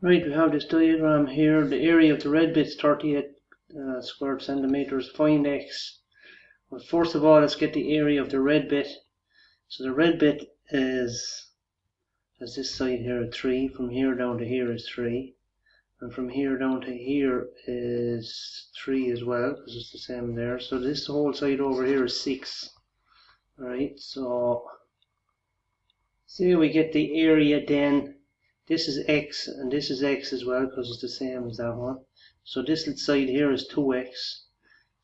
Right, we have this diagram here. The area of the red bit is 38 square centimeters. Find x. Well, first of all, let's get the area of the red bit. So the red bit has this side here at 3. From here down to here is 3. And from here down to here is 3 as well, because it's the same there. So this whole side over here is 6. Alright, so say we get the area then. This is x and this is x as well, because it's the same as that one. So this side here is 2x.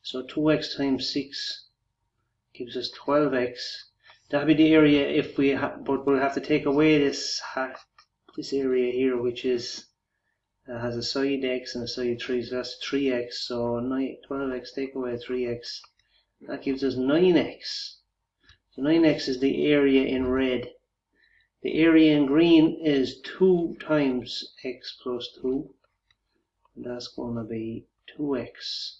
So 2x times 6 gives us 12x. That'll be the area if we but we'll have to take away this area here, which is has a side x and a side 3, so that's 3x. So 12x take away 3x, that gives us 9x. So 9x is the area in red. The area in green is 2 times x plus 2. And that's going to be 2x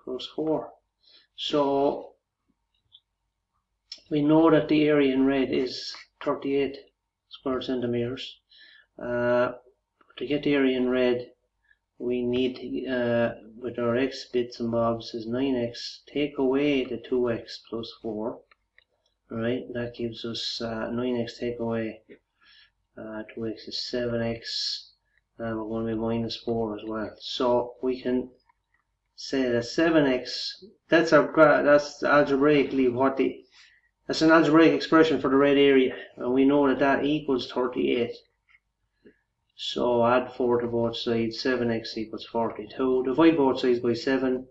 plus 4. So we know that the area in red is 38 square centimeters. To get the area in red, we need, with our x bits and bobs, is 9x. Take away the 2x plus 4. Right, that gives us 9x take away 2x is 7x, and we're going to be minus 4 as well. So we can say that 7x, that's algebraically that's an algebraic expression for the red area, and we know that that equals 38. So add 4 to both sides, 7x equals 42. Divide both sides by 7,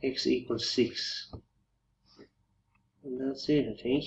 x equals 6. And that's it, I think.